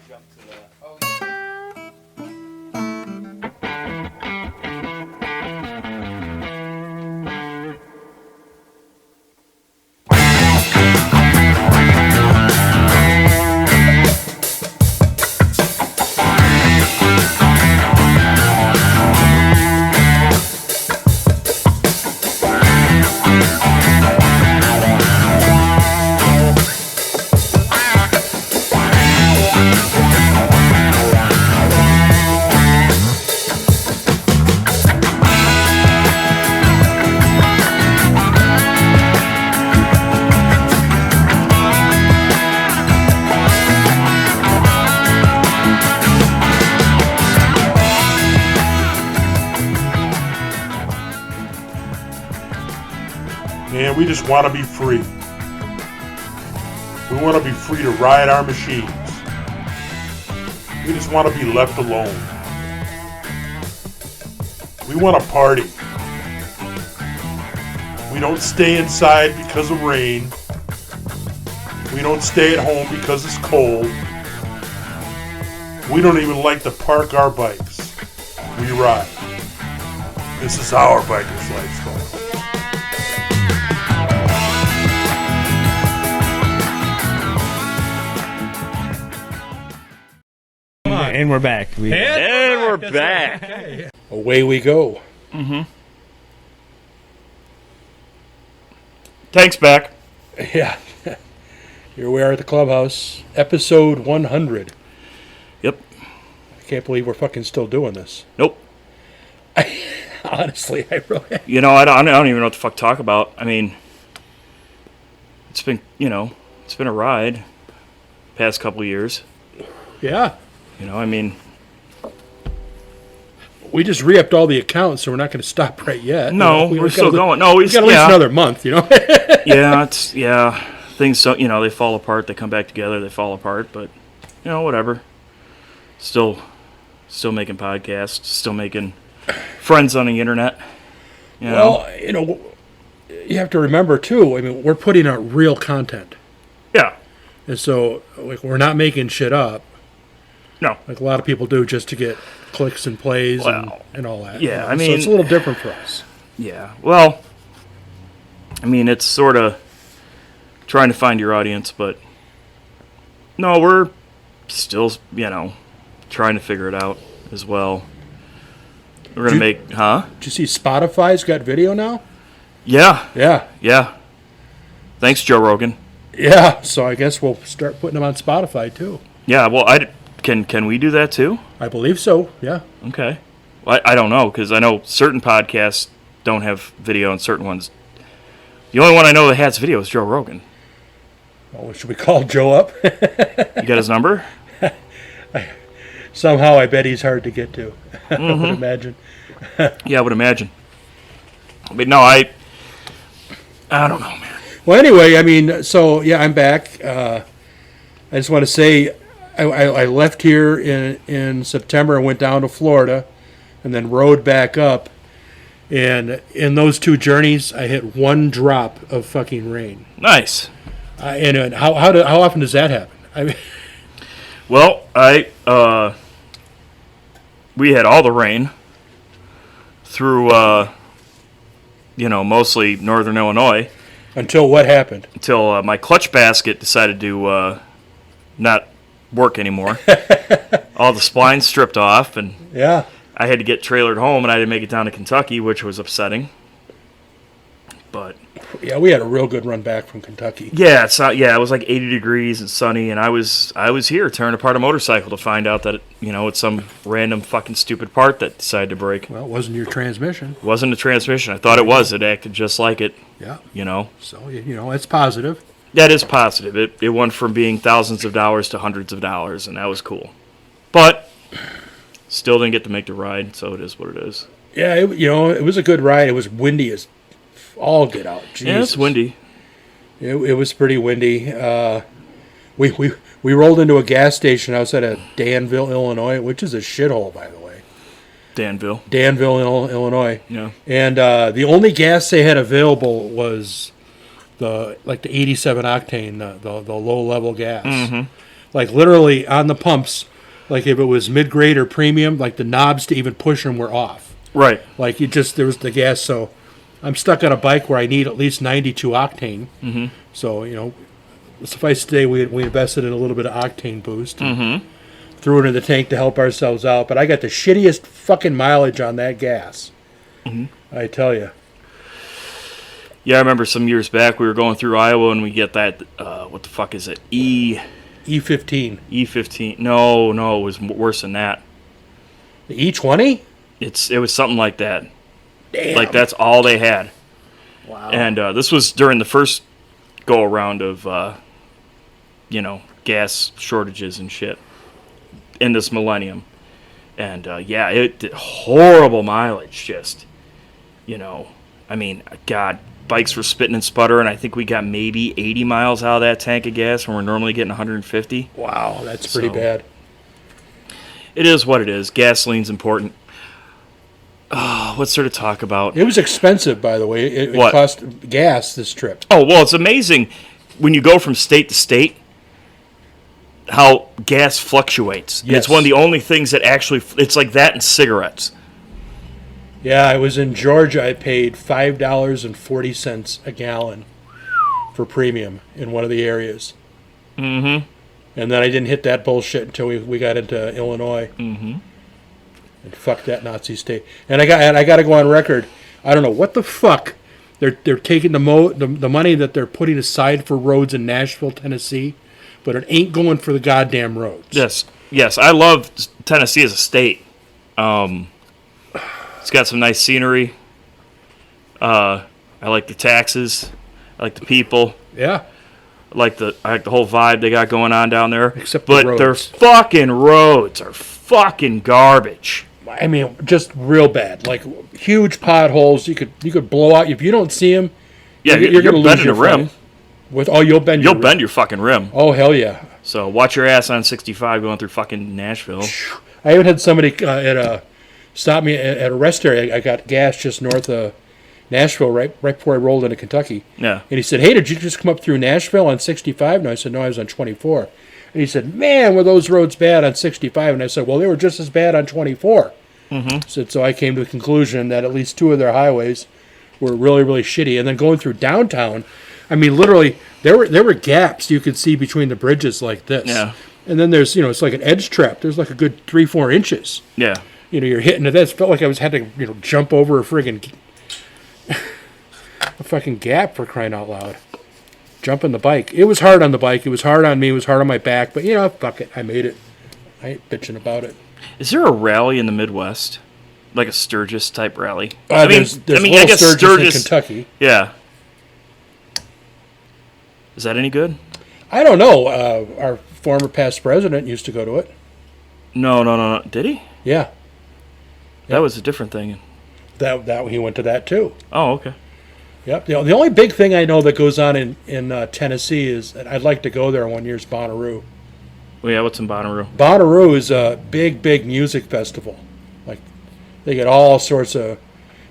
jump to that. Oh, yeah. Man, we just want to be free. We want to be free to ride our machines. We just want to be left alone. We want to party. We don't stay inside because of rain. We don't stay at home because it's cold. We don't even like to park our bikes. We ride. This is our biker's lifestyle. And we're back. And we're back. Okay. Away we go. Mm-hmm. Tanks back. Yeah. Here we are at the clubhouse. Episode 100. Yep. I can't believe we're fucking still doing this. Nope. Honestly, I really... You know, I don't even know what the fuck to talk about. I mean, it's been a ride past couple of years. Yeah. You know, I mean... We just re-upped all the accounts, so we're not going to stop right yet. No, we're still going. No, we've got at least another month, you know? Things, so, they fall apart, they come back together, they fall apart, but, whatever. Still making podcasts, still making friends on the internet. Well, you have to remember, too, I mean, we're putting out real content. Yeah. And so, we're not making shit up. No. Like a lot of people do just to get clicks and plays and all that. Yeah, I mean... So it's a little different for us. Yeah, well, I mean, it's sort of trying to find your audience, but no, we're still, trying to figure it out as well. We're going to make, Did you see Spotify's got video now? Yeah. Yeah. Yeah. Thanks, Joe Rogan. Yeah, so I guess we'll start putting them on Spotify, too. Yeah, well, Can we do that too? I believe so, yeah. Okay. Well, I don't know, because I know certain podcasts don't have video and certain ones... The only one I know that has video is Joe Rogan. Oh, should we call Joe up? You got his number? Somehow I bet he's hard to get to. Mm-hmm. I would imagine. Yeah, I would imagine. But no, I don't know, man. Well, anyway, I mean, so, yeah, I'm back. I just want to say... I left here in September and went down to Florida and then rode back up. And in those two journeys, I hit one drop of fucking rain. Nice. And how often does that happen? I mean, well, we had all the rain through, mostly northern Illinois. Until what happened? Until my clutch basket decided to not work anymore. All the splines stripped off, and yeah, I had to get trailered home, and I didn't make it down to Kentucky, which was upsetting. But yeah, we had a real good run back from Kentucky. Yeah, it was like 80 degrees and sunny, and I was here tearing apart a motorcycle to find out that it's some random fucking stupid part that decided to break. Well, it wasn't your transmission. It wasn't a transmission. I thought it was. It acted just like it. Yeah. So it's positive. That is positive. It went from being thousands of dollars to hundreds of dollars, and that was cool. But still didn't get to make the ride, so it is what it is. Yeah, it was a good ride. It was windy as all get out. Jesus. Yeah, it's windy. It was pretty windy. We rolled into a gas station outside of Danville, Illinois, which is a shithole, by the way. Danville, Illinois. Yeah. And the only gas they had available was the 87 octane, the low level gas. Mm-hmm. like literally on the pumps, like if it was mid-grade or premium, like the knobs to even push them were off. Right. Like there was the gas. So I'm stuck on a bike where I need at least 92 octane. Mm-hmm. So, suffice to say, we invested in a little bit of octane boost. Mm-hmm. Threw it in the tank to help ourselves out. But I got the shittiest fucking mileage on that gas. Mm-hmm. I tell you. Yeah, I remember some years back we were going through Iowa and we get that, what the fuck is it? E15. E15. No, it was worse than that. The E20? It was something like that. Damn. Like that's all they had. Wow. And this was during the first go around of, gas shortages and shit in this millennium. And it did horrible mileage. Just, God, bikes were spitting and sputtering. I think we got maybe 80 miles out of that tank of gas when we're normally getting 150. Wow, that's pretty bad. It is what it is. Gasoline's important. What's there to talk about? It was expensive, by the way. It cost gas this trip. Oh, well, it's amazing when you go from state to state how gas fluctuates. Yes. It's one of the only things that actually, it's like that and cigarettes. Yeah, I was in Georgia. I paid $5.40 a gallon for premium in one of the areas. Mm-hmm. And then I didn't hit that bullshit until we got into Illinois. Mm-hmm. And fuck that Nazi state. And I got to go on record. I don't know what the fuck they're taking the money that they're putting aside for roads in Nashville, Tennessee, but it ain't going for the goddamn roads. Yes. I love Tennessee as a state. It's got some nice scenery. I like the taxes. I like the people. Yeah. I like the whole vibe they got going on down there. Except the roads. Their fucking roads are fucking garbage. I mean, just real bad. Like huge potholes. You could blow out if you don't see them. Yeah, you're gonna lose bending your the rim. You'll bend. You'll bend your fucking rim. Oh hell yeah! So watch your ass on 65 going through fucking Nashville. I even had somebody stop me at a rest area. I got gas just north of Nashville, right before I rolled into Kentucky. Yeah. And he said, "Hey, did you just come up through Nashville on 65?" And I said, "No, I was on 24." And he said, "Man, were those roads bad on 65?" And I said, "Well, they were just as bad on 24." Mm-hmm. So I came to the conclusion that at least two of their highways were really, really shitty. And then going through downtown, I mean, literally, there were gaps you could see between the bridges like this. Yeah. And then there's, it's like an edge trap. There's like a good 3-4 inches. Yeah. You're hitting it. It felt like I had to, jump over a friggin' a fucking gap, for crying out loud. Jumping the bike. It was hard on the bike. It was hard on me. It was hard on my back. But, fuck it. I made it. I ain't bitching about it. Is there a rally in the Midwest? Like a Sturgis type rally? There's I guess Sturgis in Kentucky. Yeah. Is that any good? I don't know. Our former past president used to go to it. No. Did he? Yeah. That was a different thing. That he went to that too. Oh, okay. Yep. The only big thing I know that goes on in Tennessee is, and I'd like to go there one year, is Bonnaroo. Well, yeah, what's in Bonnaroo? Bonnaroo is a big music festival. Like, they get all sorts of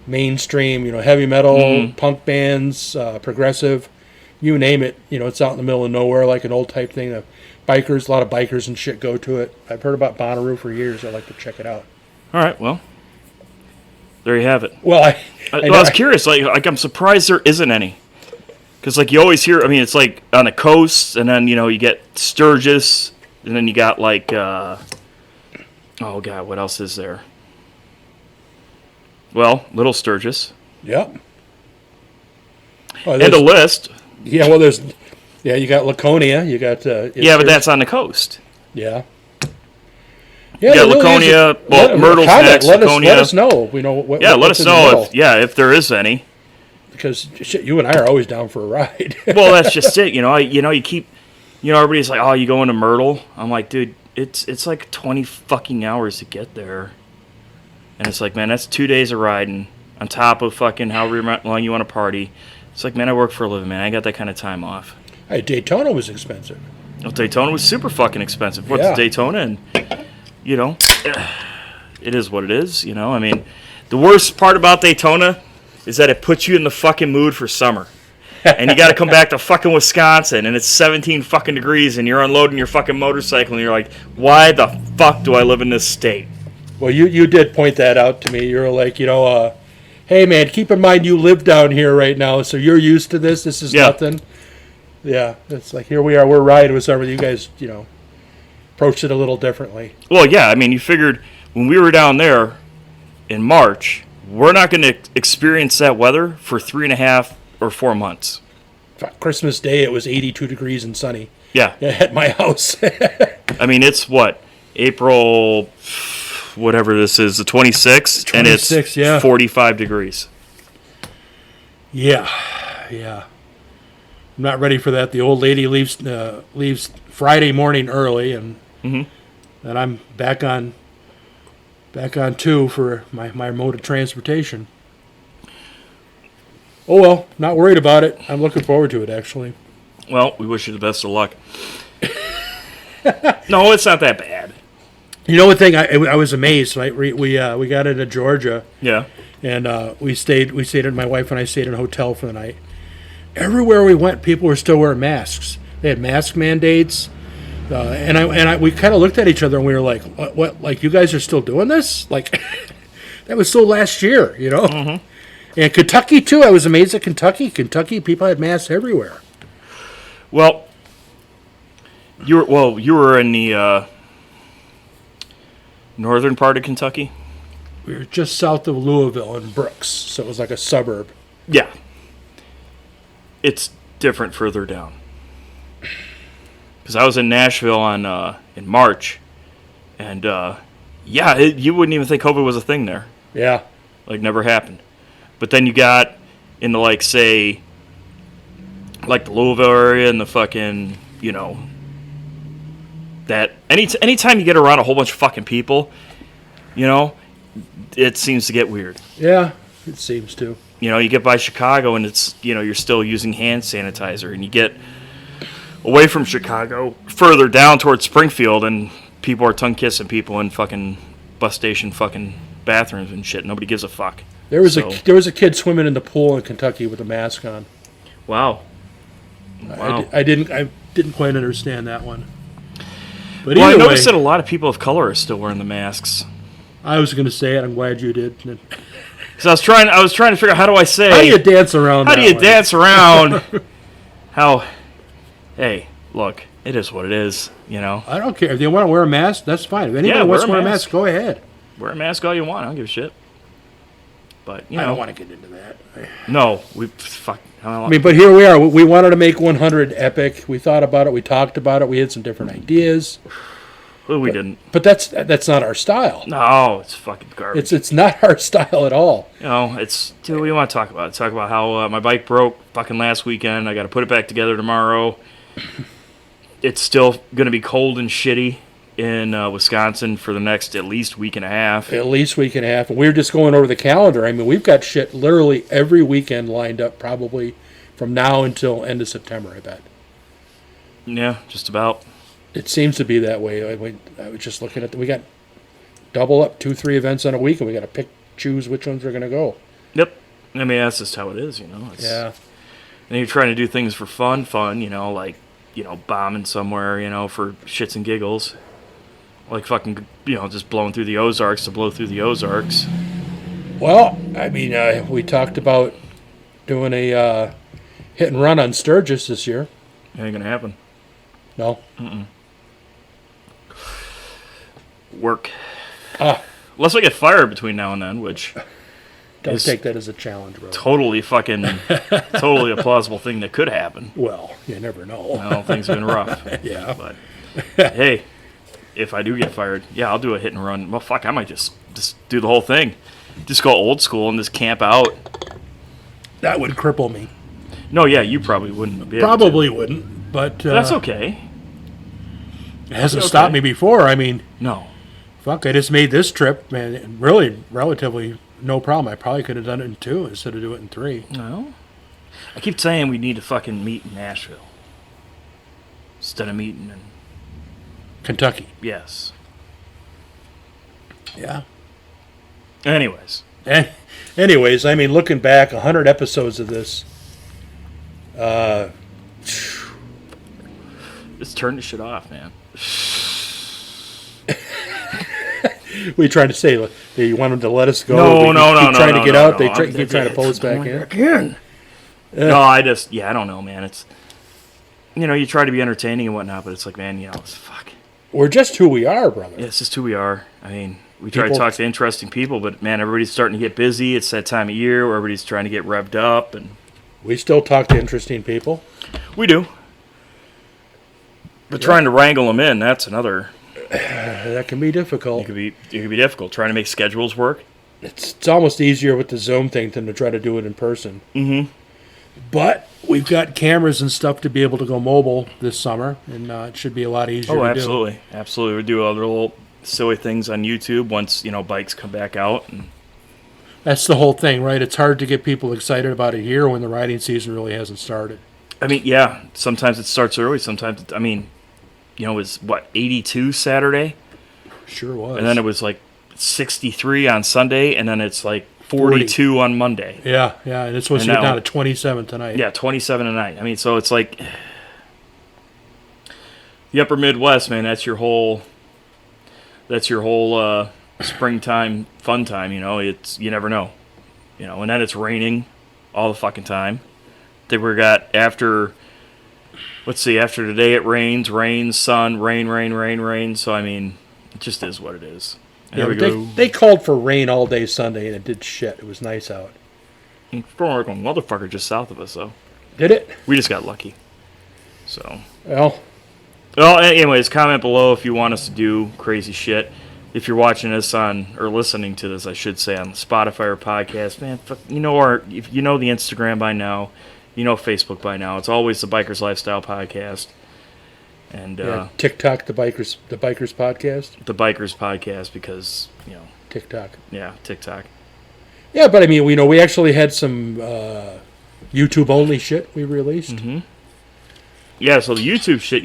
mainstream, heavy metal, punk bands, progressive, you name it. It's out in the middle of nowhere, like an old type thing. A lot of bikers and shit go to it. I've heard about Bonnaroo for years. I'd like to check it out. All right, well, there you have it. Well, I was curious. Like I'm surprised there isn't any. Because, you always hear, it's like on the coast, and then, you get Sturgis. And then you got oh God, what else is there? Well, Little Sturgis. Yep. Oh, and a list. Yeah, well, you got Laconia. You got. But that's on the coast. Yeah. Yeah, you got Laconia. Myrtle's next. Let Laconia. us know. We know what. Yeah, let us know if there is any. Because shit, you and I are always down for a ride. Well, that's just it. You keep. Everybody's like, "Oh, you going to Myrtle?" I'm like, dude, it's like 20 fucking hours to get there, and it's like, man, that's 2 days of riding on top of fucking however long you want to party. It's like, man, I work for a living, man. I ain't got that kind of time off. Hey, Daytona was expensive. Well, Daytona was super fucking expensive. What's Daytona? And it is what it is. The worst part about Daytona is that it puts you in the fucking mood for summer. and you got to come back to fucking Wisconsin, and it's 17 fucking degrees, and you're unloading your fucking motorcycle, and you're like, why the fuck do I live in this state? Well, you did point that out to me. You're like, hey, man, keep in mind you live down here right now, so you're used to this. This is nothing. Yeah, it's like, here we are. We're riding with somebody. You guys, approached it a little differently. Well, yeah, I mean, you figured when we were down there in March, we're not going to experience that weather for 3.5 or 4 months. Christmas Day, it was 82 degrees and sunny. Yeah. At my house. I mean, it's what? April, whatever this is, the 26th, and it's 45 degrees. Yeah. I'm not ready for that. The old lady leaves Friday morning early, and then I'm back on 2 for my mode of transportation. Oh, well, not worried about it. I'm looking forward to it, actually. Well, we wish you the best of luck. No, it's not that bad. You know, one thing, I was amazed. Right? We got into Georgia. Yeah. And we stayed, my wife and I stayed in a hotel for the night. Everywhere we went, people were still wearing masks. They had mask mandates. And we kind of looked at each other and we were like, what, like, you guys are still doing this? Like, that was still last year, Mm-hmm. And Kentucky, too. I was amazed at Kentucky. Kentucky, people had masks everywhere. Well, you were in the northern part of Kentucky? We were just south of Louisville in Brooks, so it was like a suburb. Yeah. It's different further down. Because I was in Nashville in March, and you wouldn't even think COVID was a thing there. Yeah. Like, never happened. But then you got into, like, say, like the Louisville area and the fucking, that anytime you get around a whole bunch of fucking people, it seems to get weird. Yeah, it seems to. You get by Chicago and it's, you're still using hand sanitizer, and you get away from Chicago further down towards Springfield and people are tongue kissing people in fucking bus station fucking bathrooms and shit. Nobody gives a fuck. There was a kid swimming in the pool in Kentucky with a mask on. Wow. I didn't quite understand that one. But I noticed that a lot of people of color are still wearing the masks. I was going to say it. I'm glad you did. So I was trying to figure out, how do I say? How do you dance around? How? Hey, look, it is what it is. I don't care if they want to wear a mask. That's fine. If anyone wants to wear a mask, go ahead. Wear a mask all you want. I don't give a shit. But I don't want to get into that. No, but here we are. We wanted to make 100 epic. We thought about it. We talked about it. We had some different ideas. Well, we didn't. But that's not our style. No, it's fucking garbage. It's not our style at all. It's what do you want to talk about? Talk about how my bike broke fucking last weekend. I got to put it back together tomorrow. It's still going to be cold and shitty in Wisconsin for the next at least week and a half. And we're just going over the calendar. I mean, we've got shit literally every weekend lined up, probably from now until end of September, I bet. Yeah, just about. It seems to be that way. I was just looking at we got double up 2-3 events in a week, and we got to choose which ones are going to go. Yep. I mean, that's just how it is, Yeah. And you're trying to do things for fun, like, bombing somewhere, for shits and giggles. Like fucking, just blowing through the Ozarks to blow through the Ozarks. Well, I mean, we talked about doing a hit and run on Sturgis this year. Ain't gonna happen. No. Work. Unless I get fired between now and then, which don't take that as a challenge, bro. Totally a plausible thing that could happen. Well, you never know. Well, things have been rough. Yeah. But hey. If I do get fired, I'll do a hit and run. Well, fuck, I might just do the whole thing. Just go old school and just camp out. That would cripple me. No, you probably wouldn't be Probably wouldn't, but that's okay. It hasn't stopped me before. I mean, no. Fuck, I just made this trip, man, really relatively no problem. I probably could have done it in 2 instead of doing it in 3. No. I keep saying we need to fucking meet in Nashville instead of meeting in Kentucky. Yes. Yeah. Anyways, I mean, looking back, 100 episodes of this, Just turn the shit off, man. What are you trying to say? Like, you want them to let us go? No, We no, keep no, trying no, to get no, out. no. They keep trying to pull us back in. Again. No, I don't know, man. It's, you try to be entertaining and whatnot, but it's like, man, it's fuck. We're just who we are, brother. Yeah, it's just who we are. I mean, we try to People- talk to interesting people, but man, everybody's starting to get busy. It's that time of year where everybody's trying to get revved up, and We still talk to interesting people. we do. But trying to wrangle them in, that's another. That can be difficult. It could be difficult trying to make schedules work. It's almost easier with the Zoom thing than to try to do it in person. Mm-hmm. But we've got cameras and stuff to be able to go mobile this summer, and it should be a lot easier to Absolutely. Absolutely. We do other little silly things on YouTube once, bikes come back out. And do. That's the whole thing, right? It's hard to get people excited about it here when the riding season really hasn't started. I mean, yeah, sometimes it starts early. Sometimes, it was, 82 Saturday? Sure was. And then it was like 63 on Sunday, and then it's like 42 on Monday. Yeah, and it's supposed to And get now- down to 27 tonight. Yeah, 27 tonight. I mean, so it's like the upper Midwest, man. That's your whole springtime fun time. It's, you never know. And then it's raining all the fucking time. I think we got after today it rains, sun, rain. So I mean, it just is what it is. And Yeah, here we but go. they called for rain all day Sunday, and it did shit. It was nice out. From like a motherfucker just south of us, though. Did it? We just got lucky. So. Well, Well, anyways, comment below if you want us to do crazy shit. If you're watching this or listening to this, I should say, on Spotify or podcast, man, if you know the Instagram by now, you know Facebook by now. It's always the Bikers Lifestyle Podcast. And TikTok, the Bikers podcast. the Bikers Podcast because, TikTok. yeah, TikTok. Yeah, but I mean, we actually had some YouTube only shit we released. Mm-hmm. Yeah, so the YouTube shit,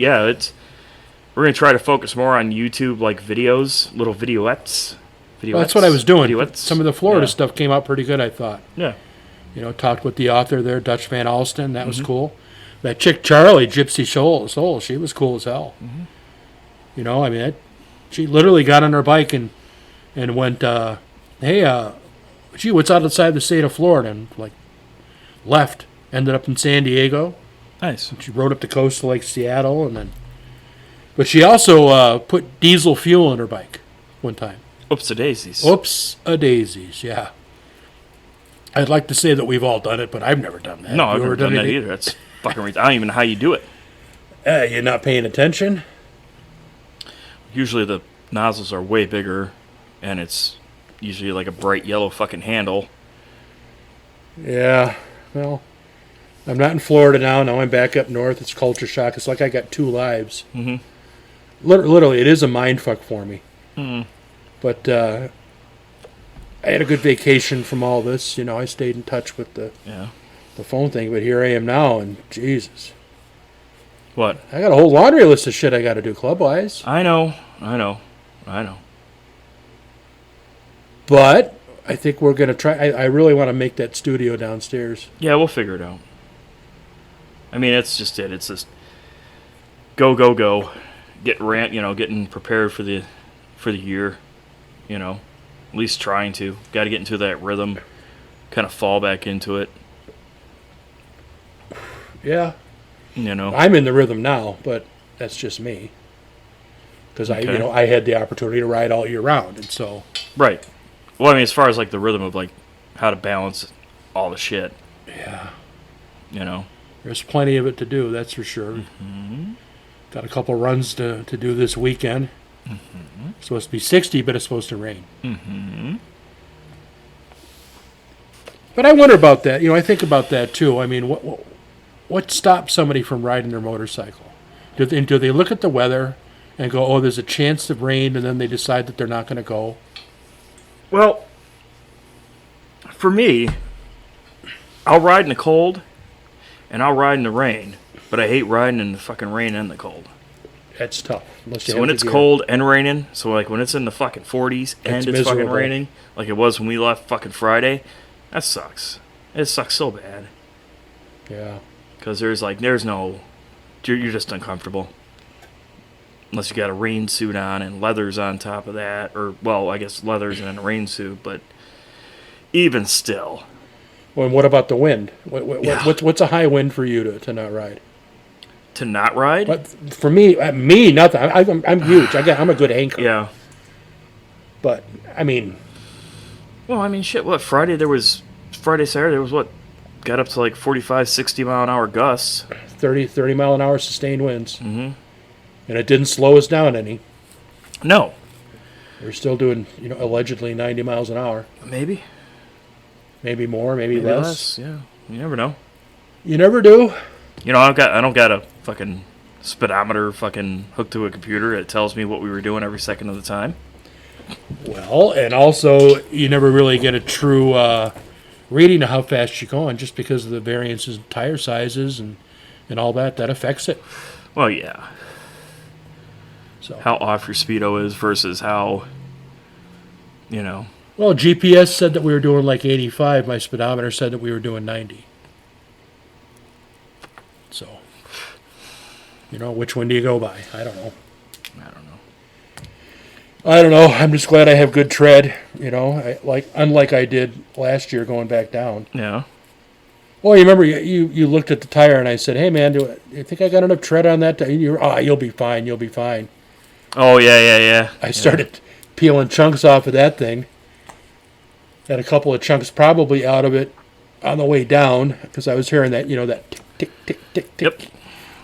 we're going to try to focus more on YouTube, like videos, little videoettes. Well, that's what I was doing. Videoettes. Some of the Florida Yeah. stuff came out pretty good, I thought. Yeah. Talked with the author there, Dutch Van Alsten. That Mm-hmm. was cool. That chick Charlie, Gypsy Soul, she was cool as hell. Mm-hmm. She literally got on her bike and went, hey, gee, what's outside the state of Florida? And left, ended up in San Diego. Nice. She rode up the coast to Seattle, but she also put diesel fuel in her bike one time. Oops-a-daisies. Oops-a-daisies, yeah. I'd like to say that we've all done it, but I've never done that. No, You I've ever never done that anything? either. That's fucking I don't even know how you do it. You're not paying attention? Usually the nozzles are way bigger, and it's usually like a bright yellow fucking handle. Yeah, well, I'm not in Florida now. Now I'm back up north. It's culture shock. It's like I got two lives. Mm-hmm. Literally, it is a mind fuck for me. Mm-hmm. But I had a good vacation from all this. I stayed in touch with the phone thing. But here I am now, and Jesus. What? I got a whole laundry list of shit I got to do club-wise. I know. But I think we're going to try. I really want to make that studio downstairs. Yeah, we'll figure it out. I mean, it's just it. It's just go. Getting prepared for the year. At least trying to. Got to get into that rhythm. Kind of fall back into it. Yeah. I'm I'm in the rhythm now, but that's just me. Because Okay. I had the opportunity to ride all year round, and so right. Well, I mean, as far as the rhythm of how to balance all the shit. yeah, there's plenty of it to do. That's for sure. Mm-hmm. Got a couple runs to do this weekend. Mm-hmm. It's supposed to be 60, but it's supposed to rain. Mm-hmm. But I wonder about that. I think about that too. I mean, what stops somebody from riding their motorcycle? Do they look at the weather and go, "Oh, there's a chance of rain," and then they decide that they're not going to go? Well, for me, I'll ride in the cold and I'll ride in the rain, but I hate riding in the fucking rain and the cold. That's tough. Unless you So have when the it's gear. cold and raining, so when it's in the fucking 40s and It's it's fucking miserable. raining, like it was when we left fucking Friday, that sucks. It sucks so bad. Yeah. Because there's no, you're just uncomfortable. Unless you got a rain suit on and leathers on top of that. Or, well, I guess leathers and a rain suit, but even still. Well, and what about the wind? Yeah. What's a high wind for you to not ride? To not ride? But for me, nothing. I'm huge. I'm a good anchor. Yeah. But, I mean... Well, I mean, shit, what? Friday, Saturday, there was what? Got up to like 45, 60 mile an hour gusts. 30 mile an hour sustained winds. Mm-hmm. And it didn't slow us down any. No. We're still doing, allegedly 90 miles an hour. Maybe. Maybe more, maybe less. Yeah. You never know. You never do. I don't got a fucking speedometer fucking hooked to a computer. It tells me what we were doing every second of the time. Well, and also, you never really get a true reading of how fast you're going just because of the variances in tire sizes and all that. That affects it. Well, yeah. So how off your speedo is versus how, Well, GPS said that we were doing like 85. My speedometer said that we were doing 90. So, which one do you go by? I don't know. I'm just glad I have good tread. Unlike I did last year going back down. Yeah. Well, you remember you looked at the tire and I said, "Hey man, do you think I got enough tread on that?" You'll be fine. You'll be fine. Oh yeah. I started peeling chunks off of that thing. Had a couple of chunks probably out of it on the way down because I was hearing that that tick tick tick tick. Yep.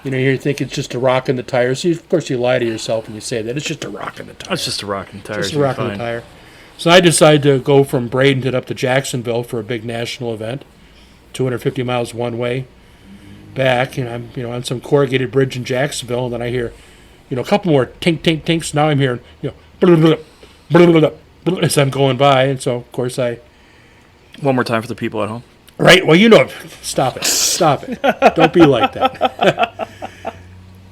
You think it's just a rock in the tire. So of course you lie to yourself when you say that it's just a rock in the tire. It's just a rock in the tire. Just a rock in the tire. So I decided to go from Bradenton up to Jacksonville for a big national event, 250 miles one way, back, and I'm on some corrugated bridge in Jacksonville, and then I hear, a couple more tink tink tinks. Now I'm hearing blah, blah, blah, blah, as I'm going by, and so of course I. One more time for the people at home. Right. Well, stop it. Don't be like that.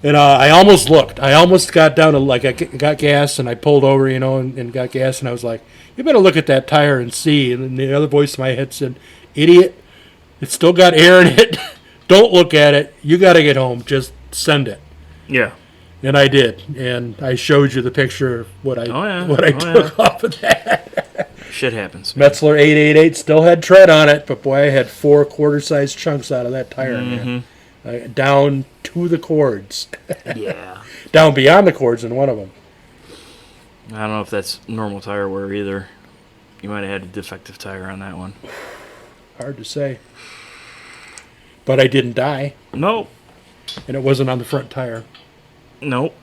And I almost looked. I almost got down to, I got gas, and I pulled over, and got gas, and I was like, you better look at that tire and see. And then the other voice in my head said, idiot, it's still got air in it. Don't look at it. You got to get home. Just send it. Yeah. And I did. And I showed you the picture of what I took off of that. Shit happens. Metzler 888 still had tread on it, but boy, I had 4 quarter-sized chunks out of that tire in there. Down to the cords. Yeah. Down beyond the cords in one of them. I don't know if that's normal tire wear either. You might have had a defective tire on that one. Hard to say. But I didn't die. Nope. And it wasn't on the front tire. Nope.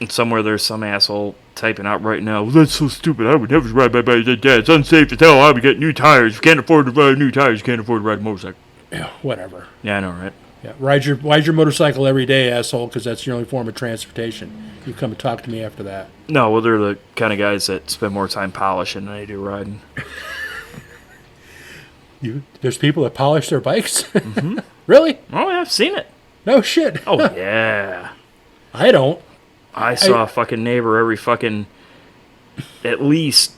And somewhere there's some asshole typing out right now, well, that's so stupid. I would never ride my bike like that. It's unsafe as hell. I would get new tires. You can't afford to ride new tires. You can't afford to ride a motorcycle. Yeah, whatever. Yeah, I know, right? Yeah, ride your motorcycle every day, asshole, because that's your only form of transportation. You come and talk to me after that. No, well, they're the kind of guys that spend more time polishing than they do riding. There's people that polish their bikes? Mm-hmm. Really? Oh, yeah, I've seen it. No shit. Oh, yeah. I don't. I saw a fucking neighbor every fucking, at least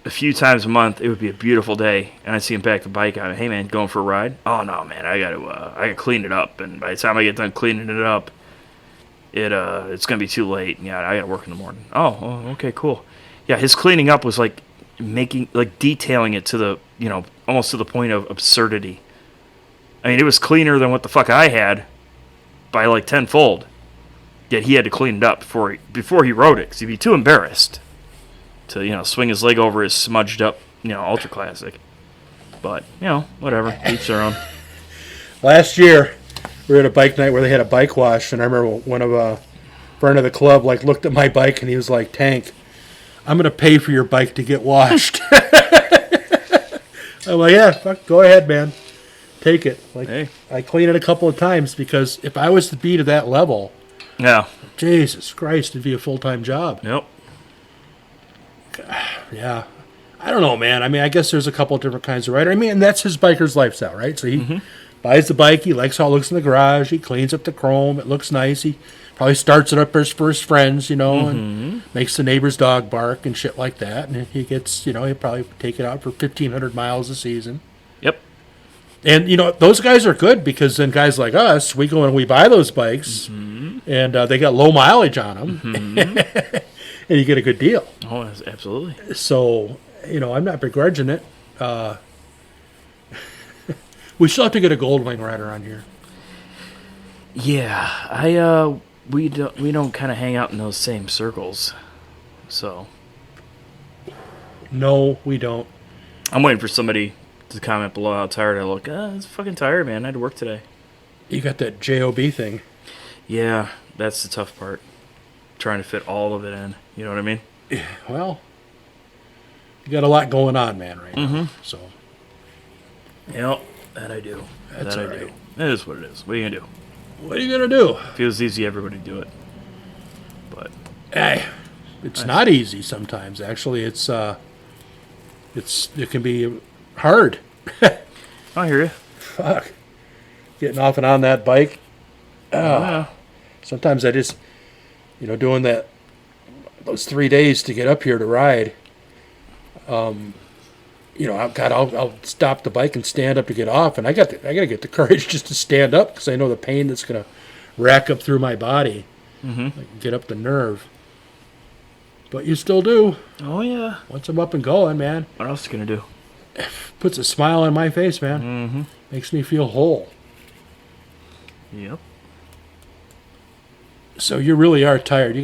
a few times a month. It would be a beautiful day, and I'd see him back the bike on. Hey, man, going for a ride? Oh, no, man, I gotta clean it up, and by the time I get done cleaning it up, it's gonna be too late. Yeah, I gotta work in the morning. Oh, okay, cool. Yeah, his cleaning up was like detailing it to the, almost to the point of absurdity. I mean, it was cleaner than what the fuck I had by like tenfold. Yet he had to clean it up before he rode it, because he'd be too embarrassed to, swing his leg over his smudged up, Ultra Classic. But, whatever. Each their own. Last year, we were at a bike night where they had a bike wash, and I remember one of a friend of the club looked at my bike, and he was like, Tank, I'm going to pay for your bike to get washed. I'm like, yeah, fuck, go ahead, man. Take it. Hey. I clean it a couple of times, because if I was to be to that level... Yeah. Jesus Christ, it'd be a full-time job. Yep. Yeah. I don't know, man. I mean, I guess there's a couple of different kinds of rider. I mean, and that's his biker's lifestyle, right? So he buys the bike. He likes how it looks in the garage. He cleans up the chrome. It looks nice. He probably starts it up for his friends, and makes the neighbor's dog bark and shit like that. And he gets, he'll probably take it out for 1,500 miles a season. Yep. And, those guys are good because then guys like us, we go and we buy those bikes, and they got low mileage on them, and you get a good deal. Oh, absolutely. So, I'm not begrudging it. We still have to get a Gold Wing rider on here. Yeah, we don't kind of hang out in those same circles, so No, we don't. I'm waiting for somebody to comment below how tired I look. It's fucking tired, man. I had to work today. You got that JOB thing. Yeah, that's the tough part. Trying to fit all of it in. You know what I mean? Well, you got a lot going on, man, right now. So, Yep, that I do. That's that all I do. right. It is what it is. What are you gonna do? what are you going to do? If it was easy, everybody would do it. But Hey, it's not easy sometimes. Actually, it can be hard. I hear you. Fuck. Getting off and on that bike. Yeah. Sometimes I just, doing those 3 days to get up here to ride. I'll stop the bike and stand up to get off, and I got to get the courage just to stand up because I know the pain that's gonna rack up through my body, get up the nerve. But you still do. Oh yeah. Once I'm up and going, man, What else you gonna do? puts a smile on my face, man. Makes me feel whole. Yep. So you really are tired.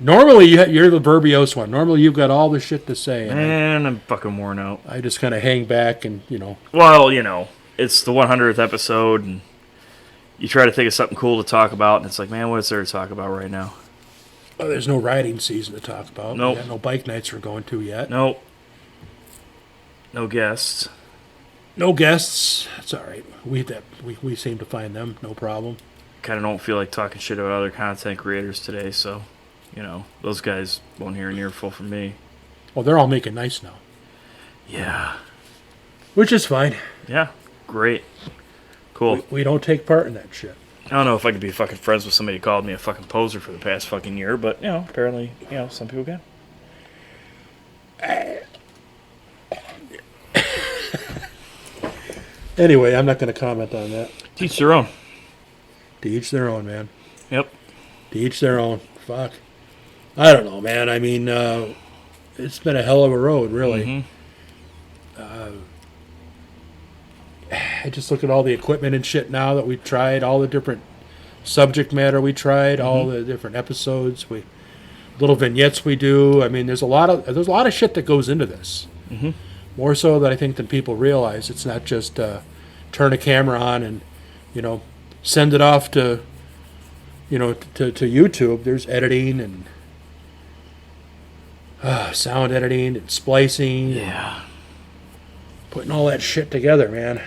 Normally you're the verbiose one. Normally you've got all the shit to say. And I'm fucking worn out. I just kind of hang back and Well, it's the 100th episode, and you try to think of something cool to talk about, and it's like, man, what is there to talk about right now? there's no riding season to talk about. Nope. We got no bike nights we're going to yet. Nope. No guests. No guests. That's all right. We seem to find them no problem. Kind of don't feel like talking shit about other content creators today, so, those guys won't hear an earful from me. Well, they're all making nice now, Yeah. which is fine. Yeah. Great. Cool. We don't take part in that shit. I don't know if I could be fucking friends with somebody who called me a fucking poser for the past fucking year, but, apparently, some people can. Anyway, I'm not going to comment on that. Teach their own. To each their own, man. Yep. To each their own. Fuck. I don't know, man. I mean, it's been a hell of a road, really. I just look at all the equipment and shit now that we've tried, all the different subject matter we tried, all the different episodes, little vignettes we do. I mean, there's a lot of shit that goes into this. More so than I think than people realize. It's not just turn a camera on and send it off to to YouTube. There's editing and sound editing and splicing. Yeah. Putting all that shit together, man.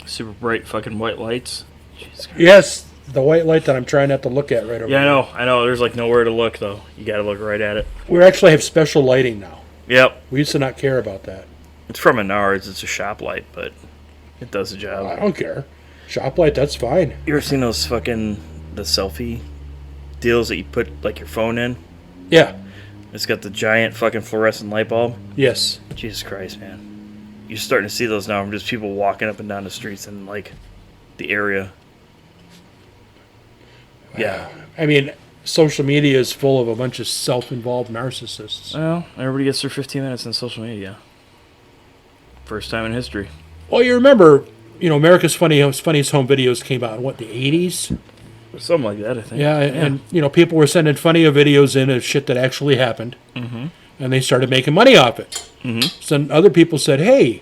Super bright fucking white lights. Jesus Christ. Yes, the white light that I'm trying not to look at right over Yeah, there. I know. There's like nowhere to look though. You gotta look right at it. We actually have special lighting now. Yep. We used to not care about that. It's from Menards. It's a shop light, but it does the I job. don't care. Shop light, that's fine. You ever seen those fucking the selfie deals that you put like your phone in? Yeah. It's got the giant fucking fluorescent light bulb. Yes. Jesus Christ, man. You're starting to see those now from just people walking up and down the streets in like the area. Yeah. I mean, social media is full of a bunch of self-involved narcissists. Well, everybody gets their 15 minutes on social media. First time in history. Well, you remember, America's Funniest Home Videos came out in, the 80s? Something like that, I think. Yeah, and people were sending funny videos in of shit that actually happened. And they started making money off it. So other people said, hey,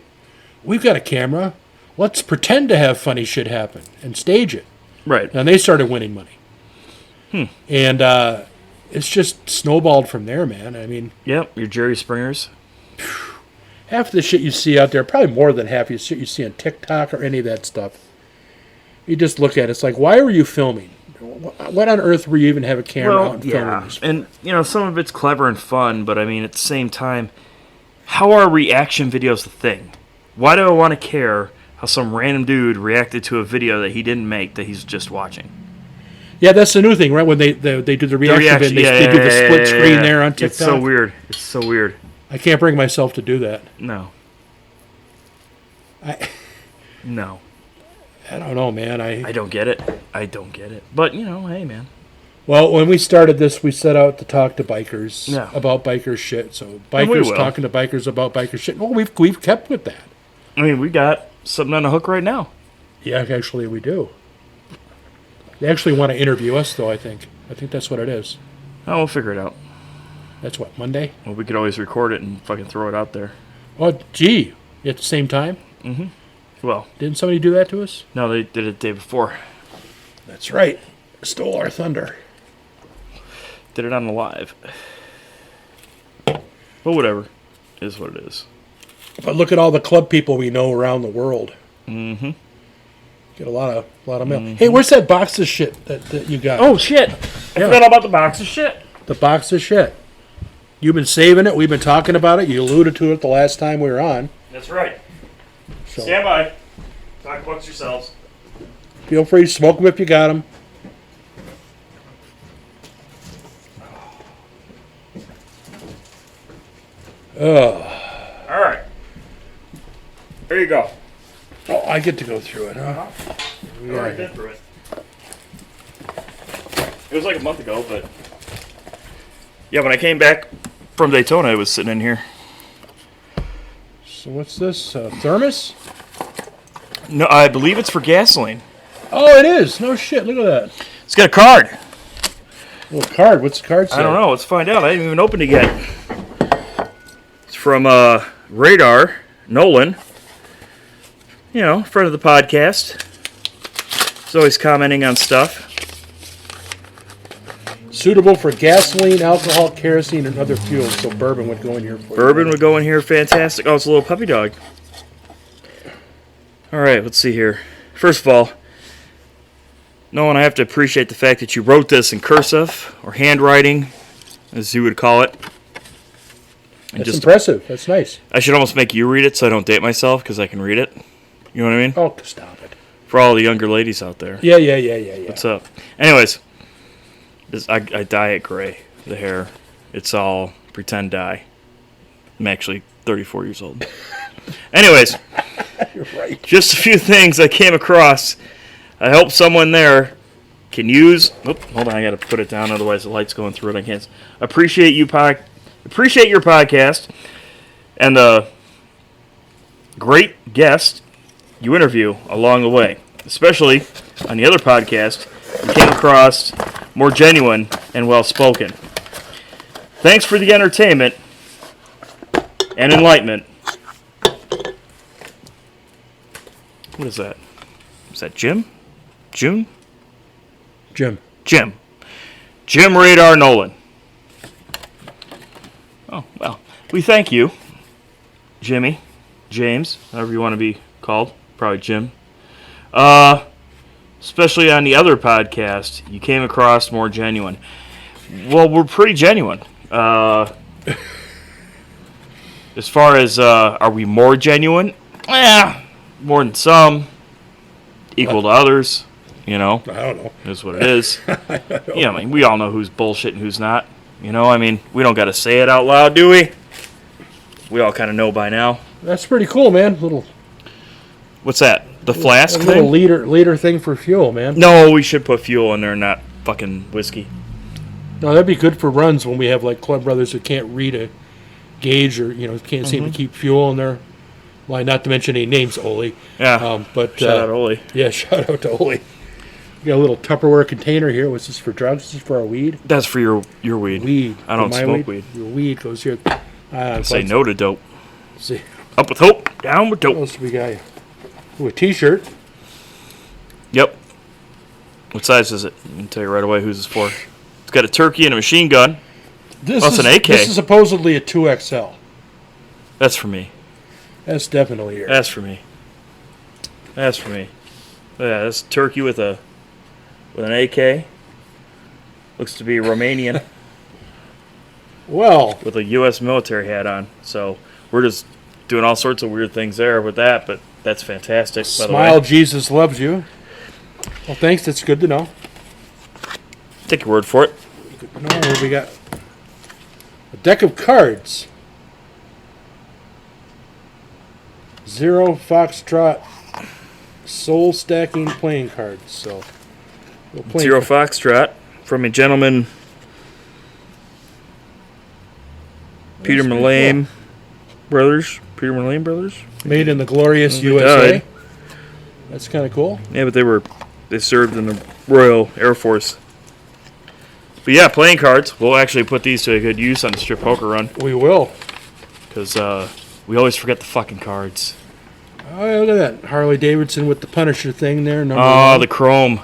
we've got a camera. Let's pretend to have funny shit happen and stage it. Right. And they started winning money. And it's just snowballed from there, man. I mean, Yep, your Jerry Springers. half the shit you see out there, probably more than half the shit you see on TikTok or any of that stuff, you just look at it. It's like, why were you filming? What on earth were you even have a camera out and filming this for? And some of it's clever and fun, but I mean, at the same time, how are reaction videos the thing? Why do I want to care how some random dude reacted to a video that he didn't make that he's just watching? Yeah, that's the new thing, right? When they do the reaction, they do the split screen there on TikTok. It's so weird. It's so weird. I can't bring myself to do that. No. I No. I don't know, man. I don't get it. I don't get it. But, you know, hey, man. Well, when we started this, we set out to talk to bikers about biker shit. So And we bikers will. talking to bikers about biker shit. Well, we've kept with that. I mean, we got something on the hook right now. Yeah, actually, we do. They actually want to interview us, though. I think that's what it is. Oh, we'll figure it out. That's what, Monday. Well, we could always record it and fucking throw it out there. Oh, gee, at the same time. Well, Didn't somebody do that to us? no, they did it the day before. That's right. Stole our thunder. Did it on the live. But whatever. It is what it is. But look at all the club people we know around the world. Mm-hmm. Get a lot of mail. Hey, where's that box of shit that you got? Oh, shit. I forgot all about the box of shit. The box of shit. You've been saving it. We've been talking about it. You alluded to it the last time we were on. That's right. So Stand by. Talk amongst yourselves. feel free to smoke them if you got them. All right. There you go. Oh, I get to go through it, huh? I already been through it. It was like a month ago, but... Yeah, when I came back from Daytona, I was sitting in here. So what's this? Thermos? No, I believe it's for gasoline. Oh, it is. No shit. Look at that. It's got a card. Little card. What's the card say? I don't know. Let's find out. I haven't even opened it yet. It's from Radar Nolan. You know, friend of the podcast. He's always commenting on stuff. Suitable for gasoline, alcohol, kerosene, and other fuels. So bourbon would go in here for Bourbon you. would go in here. Fantastic. Oh, it's a little puppy dog. All right, let's see here. First of all, Nolan, I have to appreciate the fact that you wrote this in cursive, or handwriting, as you would call it. And That's impressive. That's nice. I should almost make you read it so I don't date myself, because I can read it. You know what I mean? Oh, stop it. For all the younger ladies out there. Yeah. What's up? Anyways, I dye it gray, the hair. It's all pretend dye. I'm actually 34 years old. Anyways, You're right. just a few things I came across. I hope someone there can use... Oop, hold on, I got to put it down, otherwise the light's going through it. I can't... Appreciate your podcast and the great guest you interview along the way. Especially on the other podcast, you came across more genuine and well-spoken. Thanks for the entertainment and enlightenment. What is that? Is that Jim? June? Jim. Jim Radar Nolan. Oh, well. We thank you, Jimmy, James, however you want to be called. Probably Jim. Especially on the other podcast, you came across more genuine. Well, we're pretty genuine. As far as, are we more genuine? More than some. Equal to others. You know? I don't know. Is what it is. Yeah, I mean, we all know who's bullshit and who's not. You know, I mean, we don't got to say it out loud, do we? We all kind of know by now. That's pretty cool, man. Little What's that? The flask a little thing? liter thing for fuel, man. No, we should put fuel in there, not fucking whiskey. No, that'd be good for runs when we have like club brothers that can't read a gauge or can't seem to keep fuel in their. Why not to mention any names, Oli. Yeah. But Shout out Oli. Yeah, shout out to Oli. We got a little Tupperware container here. What's this for drugs? This is for our weed. That's for your weed. Weed. I don't For my smoke weed. Your weed goes here. Say no to dope. See, Up with hope, down with what dope. else do we got here? Ooh, a T-shirt. Yep. What size is it? I can tell you right away who's this for. It's got a turkey and a machine gun. This Plus is an AK. This is supposedly a 2XL. That's for me. That's definitely here. That's for me. That's for me. Yeah, that's turkey with an AK. Looks to be Romanian Well, with a U.S. military hat on. So we're just doing all sorts of weird things there with that, but that's fantastic. By the smile, way, Jesus loves you. Well, thanks. That's good to know. take your word for it. Good to know. What do we got? A deck of cards. 0 Foxtrot soul stacking playing cards. So, Zero Foxtrot from a gentleman, Peter Mullane Brothers. Peter Mullane Brothers. Made in the glorious They USA. died. That's kind of cool. Yeah, but they served in the Royal Air Force. But yeah, playing cards. We'll actually put these to a good use on the strip poker run We will. because we always forget the fucking cards. Oh, look at that. Harley Davidson with the Punisher thing there. Number Oh, one. the chrome.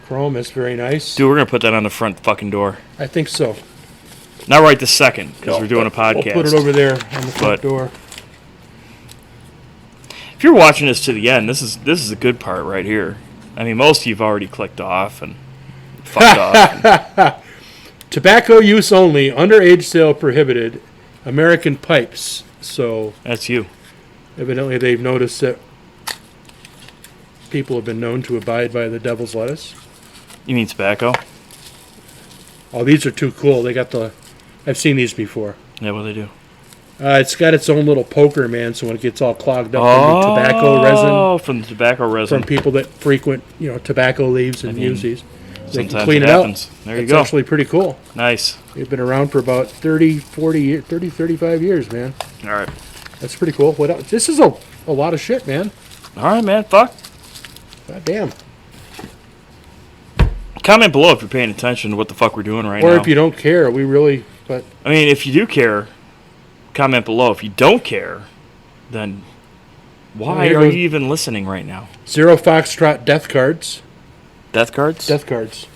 Chrome is very nice. Dude, we're going to put that on the front fucking door. I think so. Not right this second, because we're doing a podcast. We'll put it over there on the front But- door. If you're watching this to the end, this is the good part right here. I mean, most of you've already clicked off and fucked off. Tobacco use only. Underage sale prohibited. American pipes. So That's you. evidently they've noticed that people have been known to abide by the devil's lettuce. You mean tobacco? Oh, these are too cool. They got the... I've seen these before. Yeah, what do they do? It's got its own little poker, man, so when it gets all clogged up from the tobacco resin, Oh, from the tobacco resin. from people that frequent, tobacco leaves and I mean, use these, they can Sometimes clean it it out. happens. There you It's go. actually pretty cool. Nice. They've been around for about 30, 35 years, man. All right. That's pretty cool. What else? This is a lot of shit, man. All right, man. Fuck. God damn. Comment below if you're paying attention to what the fuck we're doing right Or now. if you don't care, we really, but I mean, if you do care, comment below. If you don't care, then why here are goes- you even listening right now? Zero Foxtrot death cards. Death cards? Death cards.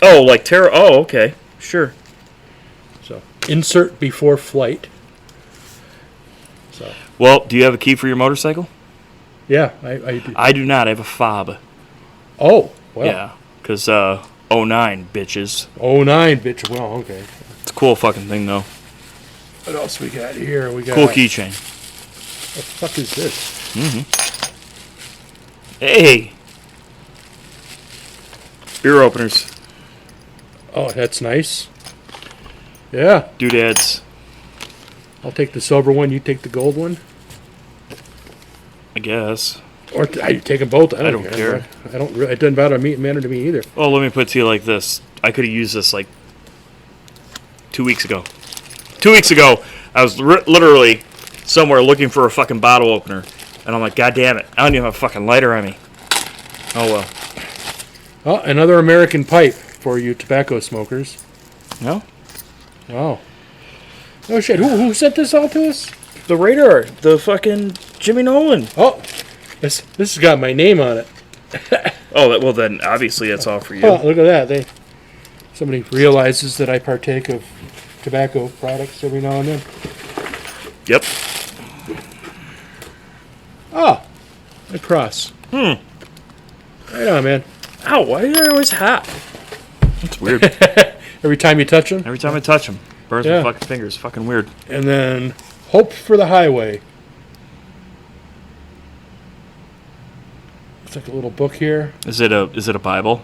Oh, like tarot. Oh, okay. Sure. So, insert before flight. So, Well, do you have a key for your motorcycle? yeah, I do. I do not. I have a fob. Oh, well. Yeah. Because, 09, bitches. 09, bitch. Well, okay. It's a cool fucking thing, though. What else we got here? We got... Cool keychain. What the fuck is this? Hey! Beer openers. Oh, that's nice. Yeah, Doodads. I'll take the silver one. You take the gold one. I guess. Or I take them both. I don't care. I don't. It doesn't matter to me either. Well, let me put it to you like this. I could have used this like 2 weeks ago. 2 weeks ago, I was literally somewhere looking for a fucking bottle opener. And I'm like, God damn it. I don't even have a fucking lighter on me. Oh, well. Oh, another American pipe for you tobacco smokers. No? Oh. Oh shit! Who sent this all to us? The radar. The fucking Jimmy Nolan. Oh, this has got my name on it. Oh, well then, obviously that's all for you. Oh, look at that! Somebody realizes that I partake of tobacco products every now and then. Yep. Ah, a cross. Right on, man. Ow, why are they always hot? That's weird. Every time you touch them, Every time I touch them, burns Yeah. my fucking fingers. Fucking weird. and then hope for the highway. It's like a little book here. Is it a Bible?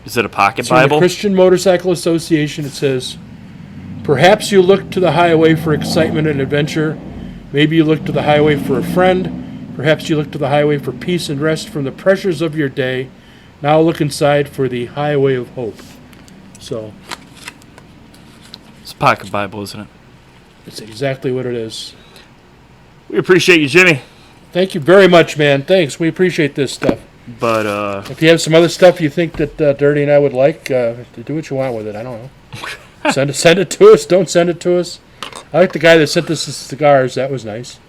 Is it a pocket It's from the Bible? Christian Motorcycle Association. It says, "Perhaps you look to the highway for excitement and adventure. Maybe you look to the highway for a friend. Perhaps you look to the highway for peace and rest from the pressures of your day. Now look inside for the highway of hope." So It's a pocket Bible, isn't it? it's exactly what it is. We appreciate you, Jimmy. Thank you very much, man. Thanks. We appreciate this stuff. But If you have some other stuff you think that Dirty and I would like, to do what you want with it. I don't know. Send it to us. Don't send it to us. I like the guy that sent us the cigars. That was nice.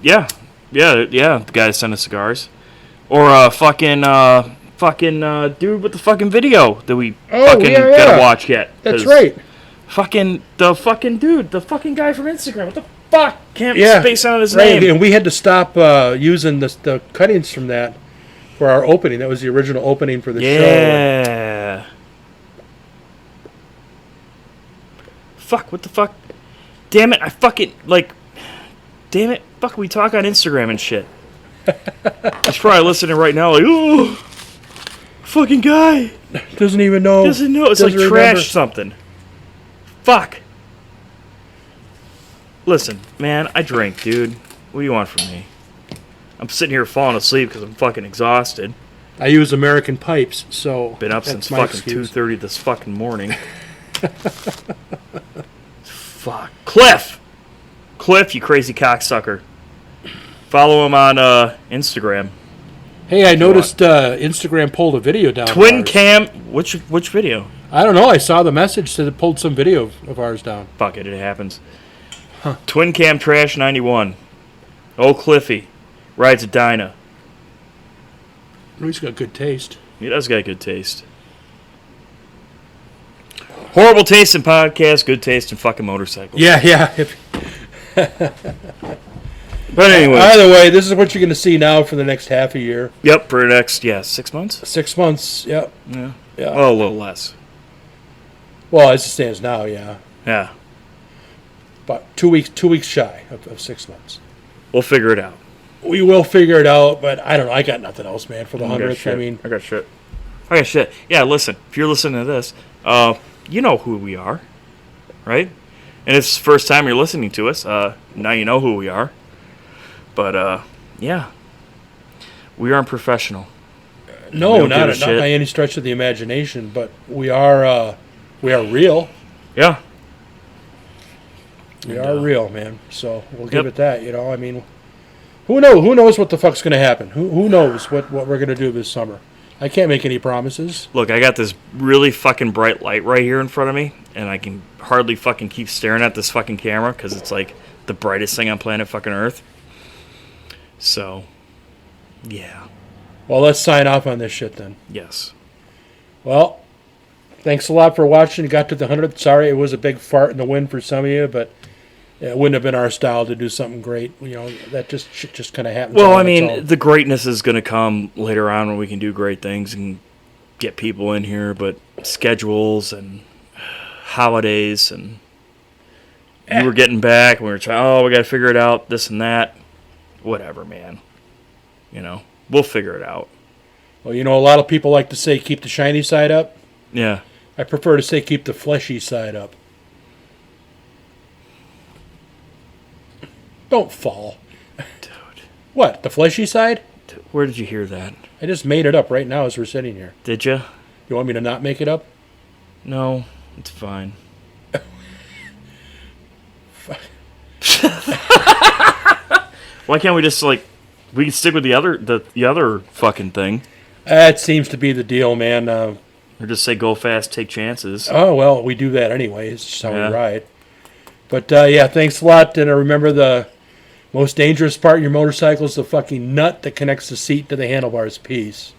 yeah. The guy sent us cigars, or fucking dude with the fucking video that we fucking gotta watch yet. That's 'cause right. Fucking dude, the fucking guy from Instagram. What the fuck? Can't Yeah, space out his Right, name. and we had to stop using the cuttings from that for our opening. That was the original opening for the show. Yeah. Fuck, what the fuck? Damn it, damn it, fuck, we talk on Instagram and shit. He's probably listening right now like, oh, fucking guy. Doesn't even know. Doesn't know, it's like doesn't trash remember. something. Fuck. Listen, man, I drink, dude. What do you want from me? I'm sitting here falling asleep because I'm fucking exhausted. I use American pipes, so Been up that's since my fucking excuse. 2:30 this fucking morning. Fuck. Cliff, you crazy cocksucker. Follow him on Instagram. Hey, I noticed Instagram pulled a video down. Twin of ours. cam. Which video? I don't know. I saw the message said it pulled some video of ours down. Fuck it, it happens. Twin cam trash 91. Oh, Cliffy rides a Dyna. He's got good taste. He does got good taste. Horrible taste in podcasts, good taste in fucking motorcycles. Yeah. But anyway. Either way, this is what you're going to see now for the next half a year. Yep, for the next, 6 months? 6 months, yep. Yeah. Yeah. Well, a little less. Well, as it stands now, yeah. Yeah. But 2 weeks shy of 6 months. We'll figure it out. We will figure it out, but I don't know. I got nothing else, man, for the I got 100th. shit. I mean, I got shit. Yeah, listen. If you're listening to this, you know who we are, right? And if it's the first time you're listening to us, now you know who we are. But, yeah. We aren't professional. no, We don't not give a shit. by any stretch of the imagination, but we are real. Yeah. We And, are real, man. So we'll give Yep. it that, you know. I mean, who knows what the fuck's going to happen? Who knows what we're going to do this summer? I can't make any promises. Look, I got this really fucking bright light right here in front of me, and I can hardly fucking keep staring at this fucking camera because it's like the brightest thing on planet fucking Earth. So, yeah. Well, let's sign off on this shit then. Yes. Well, thanks a lot for watching. You got to the 100th. Sorry it was a big fart in the wind for some of you, but it wouldn't have been our style to do something great. You know, that shit just kind of happens. Well, all I on its mean, own. the greatness is going to come later on when we can do great things and get people in here, but schedules and holidays and you were getting back and we were trying, we got to figure it out, this and that. Whatever, man. You know, we'll figure it out. Well, you know, a lot of people like to say keep the shiny side up. Yeah. I prefer to say keep the fleshy side up. Don't fall. Dude. What, the fleshy side? Where did you hear that? I just made it up right now as we're sitting here. Did you? You want me to not make it up? No, it's fine. Why can't we just we can stick with the other fucking thing, That seems to be the deal, man. or just say go fast, take chances. Oh, well, we do that anyway. It's just how Yeah. we ride. But, yeah, thanks a lot. And remember, the most dangerous part of your motorcycle is the fucking nut that connects the seat to the handlebars. Peace.